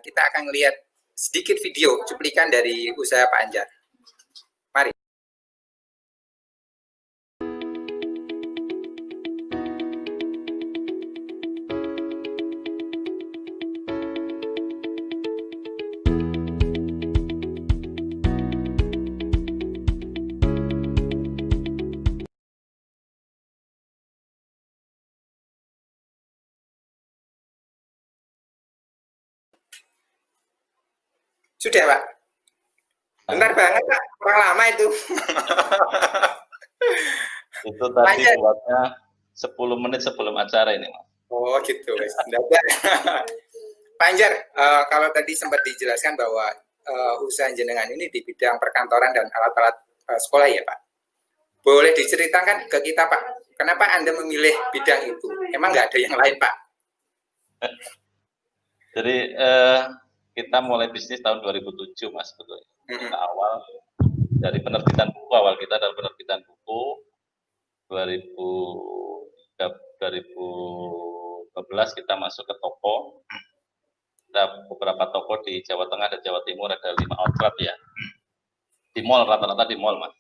kita akan lihat sedikit video cuplikan dari usaha Pak Anjar. Mari. Sudah, Pak? Bentar banget, Pak. Kurang lama itu. Itu tadi buatnya 10 menit sebelum acara ini, Mas. Oh, gitu. Pak Anjar, kalau tadi sempat dijelaskan bahwa usaha jenengan ini di bidang perkantoran dan alat-alat sekolah ya, Pak? Boleh diceritakan ke kita, Pak, kenapa Anda memilih bidang itu? Emang nggak ada yang lain, Pak? Jadi kita mulai bisnis tahun 2007, Mas, sebetulnya. Kita awal dari penerbitan buku, awal kita adalah penerbitan buku. 2012 kita masuk ke toko. Kita beberapa toko di Jawa Tengah dan Jawa Timur, ada 5 outlet ya. Di mall, rata-rata di mall, Mas.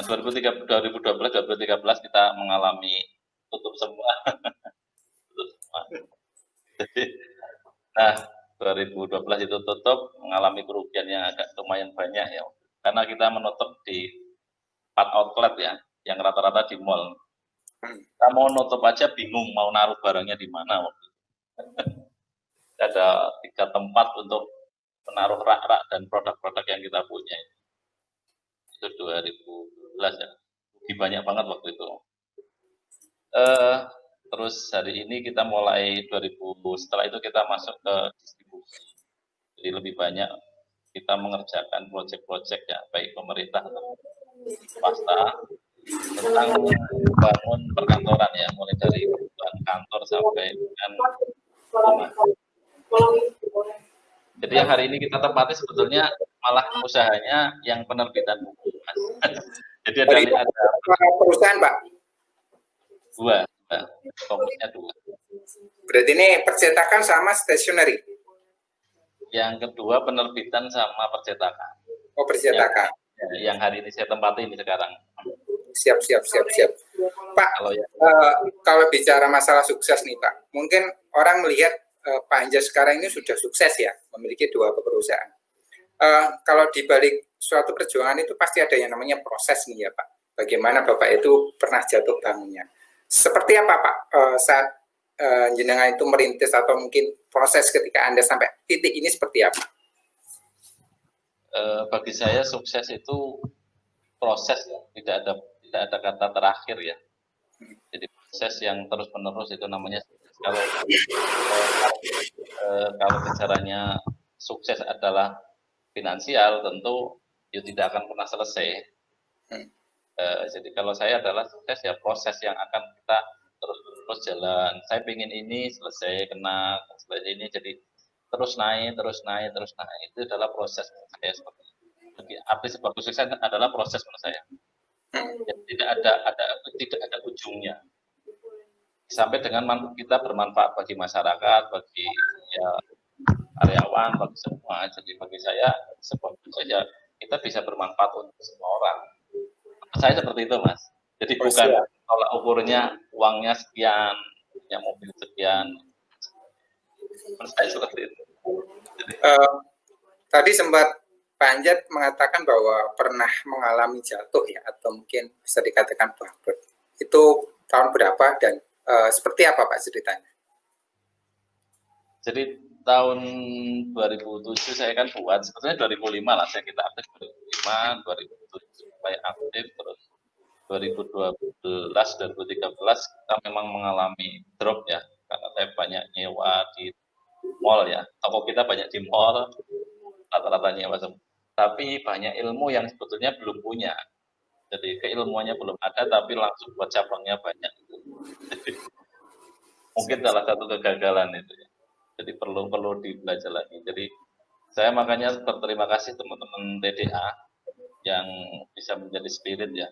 Nah, 2012-2013 kita mengalami tutup semua. Jadi, nah, 2012 itu tutup, mengalami kerugian yang agak lumayan banyak ya, karena kita menutup di 4 outlet ya, yang rata-rata di mall. Kita mau nutup aja bingung mau naruh barangnya di mana. Ada 3 tempat untuk menaruh rak-rak dan produk-produk yang kita punya. Itu 2012 ya, lebih banyak banget waktu itu. Terus hari ini kita mulai 2000, setelah itu kita masuk ke distribusi. Jadi lebih banyak kita mengerjakan proyek-proyek ya, baik pemerintah atau swasta, tentang membangun perkantoran ya, mulai dari kebutuhan kantor sampai dengan rumah. Jadi yang hari ini kita tempati sebetulnya malah usahanya yang penerbitan buku. Jadi ada perusahaan, Pak? Dua. Fokusnya 2. Berarti ini percetakan sama stationery? Yang kedua penerbitan sama percetakan. Oh, percetakan. Yang hari ini saya tempati ini sekarang. Siap. Pak, kalau bicara masalah sukses nih, Pak, mungkin orang melihat Pak Anjar sekarang ini sudah sukses ya, memiliki 2 perusahaan. Kalau di balik suatu perjuangan itu pasti ada yang namanya proses nih ya, Pak. Bagaimana Bapak itu pernah jatuh bangunnya? Seperti apa, Pak, saat jenengan itu merintis atau mungkin proses ketika Anda sampai titik ini seperti apa? Bagi saya sukses itu proses ya, tidak ada kata terakhir ya. Jadi proses yang terus-menerus itu namanya sukses. Kalau bicaranya sukses adalah finansial, tentu ya tidak akan pernah selesai. Jadi kalau saya adalah sukses ya proses yang akan kita terus jalan. Saya ingin ini selesai kena, selesai ini jadi terus naik. Itu adalah proses menurut saya seperti itu. Jadi arti sebuah sukses adalah proses menurut saya. Ya, tidak ada ujungnya. Sampai dengan kita bermanfaat bagi masyarakat, bagi ya karyawan, bagi semua. Jadi bagi saya sebuah sukses ya kita bisa bermanfaat untuk semua orang. Saya seperti itu, Mas. Jadi bukan tolak ukurnya uangnya sekian, punya mobil sekian. Saya seperti itu. Tadi sempat Pak Anjar mengatakan bahwa pernah mengalami jatuh ya, atau mungkin bisa dikatakan bangkrut. Itu tahun berapa dan seperti apa, Pak, ceritanya? Jadi tahun 2007 saya kan buat, sebetulnya 2005 lah saya kita aktif 2005, 2007 mulai aktif, terus 2012, 2013 kita memang mengalami drop ya, karena saya banyak nyewa di mall ya, toko kita banyak di mall, rata-rata nyewa semua. Tapi banyak ilmu yang sebetulnya belum punya, jadi keilmuannya belum ada, tapi langsung buat cabangnya banyak. Jadi, mungkin salah satu kegagalan itu ya. Jadi perlu dibelajar lagi. Jadi saya makanya berterima kasih teman-teman TDA yang bisa menjadi spirit ya.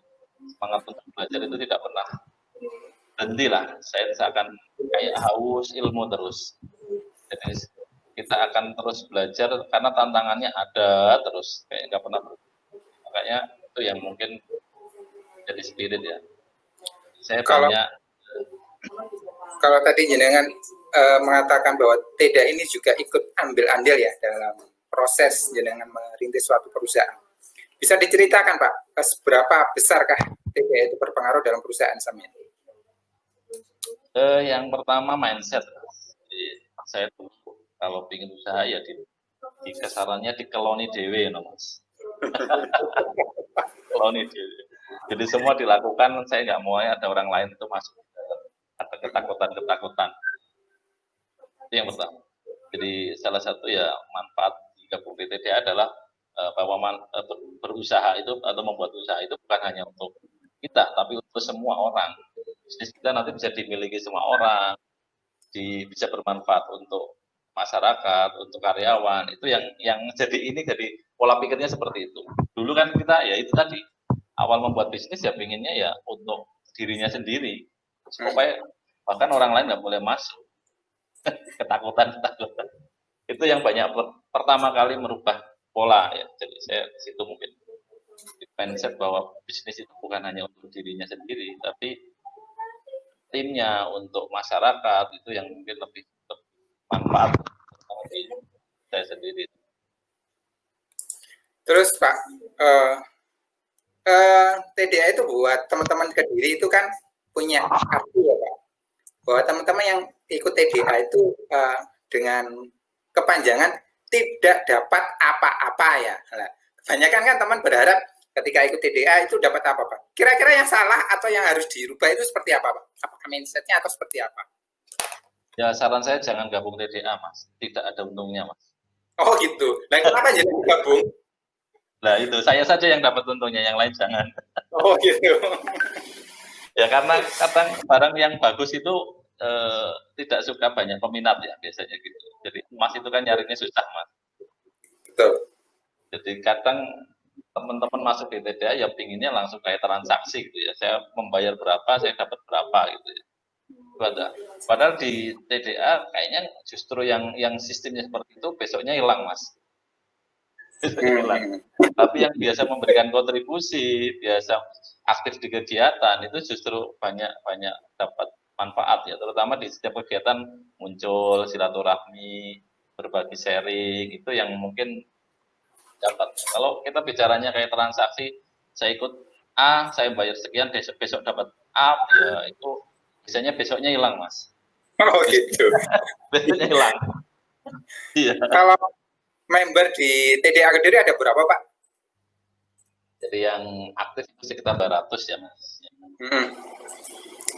Semangat untuk belajar itu tidak pernah berhenti lah. Saya akan kayak haus ilmu terus. Jadi kita akan terus belajar karena tantangannya ada terus kayak nggak pernah berhenti. Makanya itu yang mungkin jadi spirit ya. Saya Kalau banyak kalau tadi jenengan mengatakan bahwa TDA ini juga ikut ambil andil ya dalam proses jenengan merintis suatu perusahaan. Bisa diceritakan Pak, seberapa besarkah TDA itu berpengaruh dalam perusahaan sampean? yang pertama mindset. Jadi, saya tuh kalau ingin usaha ya di kesarannya dikeloni dewe no Mas. Keloni dewe. Jadi semua dilakukan, saya nggak mau ada orang lain itu masuk. Ada ketakutan-ketakutan. Itu yang pertama. Jadi salah satu ya manfaat gabung TDA adalah bahwa berusaha itu atau membuat usaha itu bukan hanya untuk kita, tapi untuk semua orang. Bisnis kita nanti bisa dimiliki semua orang, bisa bermanfaat untuk masyarakat, untuk karyawan. Itu yang jadi pola pikirnya seperti itu. Dulu kan kita ya itu tadi awal membuat bisnis ya pinginnya ya untuk dirinya sendiri supaya bahkan orang lain nggak boleh masuk. ketakutan itu yang banyak pertama kali merubah pola ya. Jadi saya di situ mungkin mindset bahwa bisnis itu bukan hanya untuk dirinya sendiri tapi timnya, untuk masyarakat itu yang mungkin lebih manfaat bagi saya sendiri. Terus Pak, TDA itu buat teman-teman Kediri itu kan punya arti ya Pak, bahwa teman-teman yang ikut TDA itu dengan kepanjangan tidak dapat apa-apa ya. Nah, kebanyakan kan teman berharap ketika ikut TDA itu dapat apa Pak? Kira-kira yang salah atau yang harus dirubah itu seperti apa Pak? Apakah mindsetnya atau seperti apa? Ya saran saya jangan gabung TDA Mas, tidak ada untungnya Mas. Oh gitu. Nah kenapa jadi gabung? Nah itu saya saja yang dapat untungnya, yang lain jangan. Oh gitu. Ya karena kadang barang yang bagus itu tidak suka banyak peminat ya biasanya gitu. Jadi emas itu kan nyarinya susah Mas. Betul. Jadi kadang teman-teman masuk di TDA ya pinginnya langsung kayak transaksi gitu ya. Saya membayar berapa, saya dapat berapa gitu ya. Padahal di TDA kayaknya justru yang sistemnya seperti itu besoknya hilang Mas. Hilang. Tapi yang biasa memberikan kontribusi, biasa aktif di kegiatan itu justru banyak dapat manfaat ya. Terutama di setiap kegiatan muncul silaturahmi, berbagi sharing itu yang mungkin dapat. Kalau kita bicaranya kayak transaksi, saya ikut A, saya bayar sekian, besok dapat A, ya itu biasanya besoknya hilang Mas. Oh gitu. Besoknya hilang. Iya. Kalau member di TDA Kediri ada berapa Pak? Jadi yang aktif itu sekitar 200 ya Mas.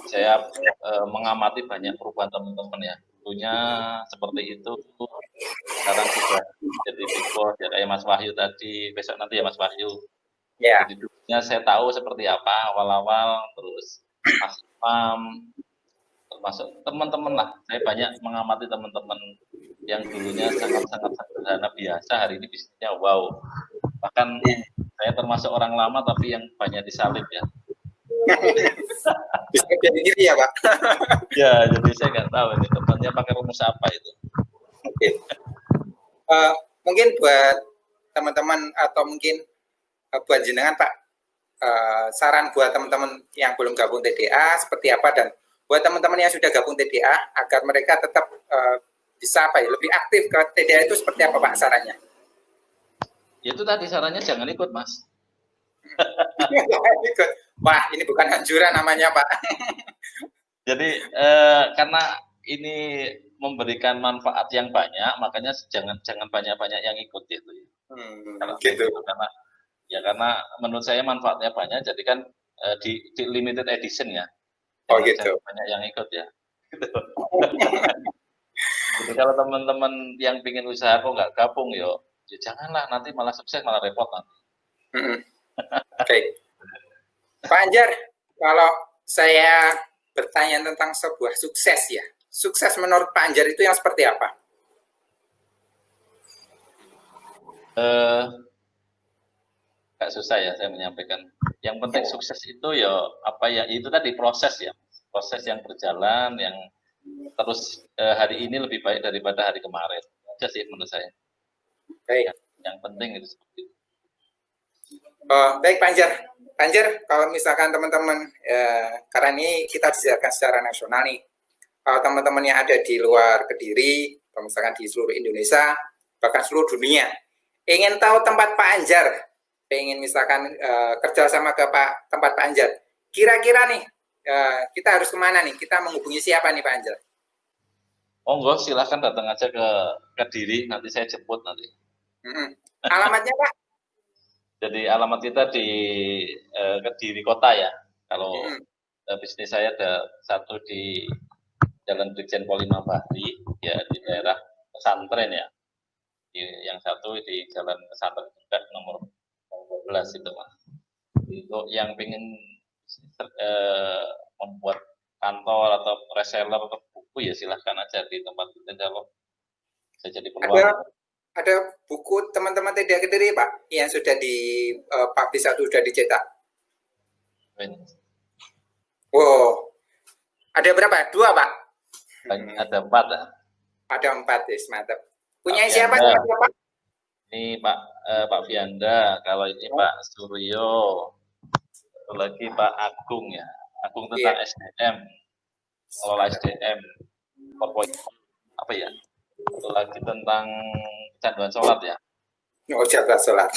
Saya mengamati banyak perubahan teman-teman ya. Dulunya seperti itu, sekarang sudah jadi big boss ya kayak Mas Wahyu tadi, besok nanti ya Mas Wahyu. Ya. Jadi dulunya saya tahu seperti apa awal-awal, terus Mas Imam, termasuk teman-teman lah. Saya banyak mengamati teman-teman yang dulunya sangat-sangat sederhana biasa, hari ini bisnisnya wow. Bahkan saya termasuk orang lama tapi yang banyak disalib ya. Bisa jadi gini ya Pak? Ya, jadi saya nggak tahu ini temannya pakai rumus apa itu. Oke. Mungkin buat teman-teman atau mungkin buat jenengan Pak, saran buat teman-teman yang belum gabung TDA seperti apa, dan buat teman-teman yang sudah gabung TDA agar mereka tetap bisa apa ya, lebih aktif ke TDA itu seperti apa Pak sarannya? Ya itu tadi sarannya jangan ikut Mas. Wah ini bukan anjuran namanya Pak. Jadi karena ini memberikan manfaat yang banyak, makanya jangan banyak-banyak yang ikut gitu. Gitu. Karena menurut saya manfaatnya banyak, jadi kan di limited edition ya. Oh gitu. Banyak yang ikut ya. Gitu. Jadi kalau teman-teman yang ingin usaha kok nggak gabung ya janganlah, nanti malah sukses malah repot nanti. Oke. Pak Anjar, kalau saya bertanya tentang sebuah sukses ya, sukses menurut Pak Anjar itu yang seperti apa? Gak susah ya saya menyampaikan. Yang penting sukses itu ya apa ya, itu tadi proses ya, proses yang berjalan, yang terus hari ini lebih baik daripada hari kemarin. aja sih menurut saya. Baik. Yang penting itu seperti itu. Baik Pak Anjar, kalau misalkan teman-teman, karena ini kita disediakan secara nasional nih, kalau teman-teman yang ada di luar Kediri, atau misalkan di seluruh Indonesia, bahkan seluruh dunia, ingin tahu tempat Pak Anjar, ingin misalkan kerja sama ke tempat Pak Anjar, kira-kira nih kita harus kemana nih? Kita menghubungi siapa nih Pak Anjar? Monggo silahkan datang aja ke Kediri, nanti saya jemput nanti. Alamatnya Pak? Jadi alamat kita di Kediri Kota ya. Kalau bisnis saya ada satu di Jalan Brigjen Pol 5 Bali, ya di daerah pesantren ya. Yang satu di Jalan Pesantren juga nomor 12 itu Mas. Untuk yang ingin membuat kantor atau reseller atau buku ya silahkan aja di tempat kita kalau bisa jadi peluang. Ada buku teman-teman TDA Kediri Pak yang sudah publish atau sudah dicetak? Wow, ada berapa? 2 Pak? Ada 4 ya. Ada 4 ya, mantap. Punya siapa Pak? Ini Pak Fianda, kalau ini Pak Suryo, satu lagi Pak Agung ya, Agung tentang SDM, kelola SDM, apa ya? Satu lagi tentang kecanduan sholat ya. Oh, jaga sholat.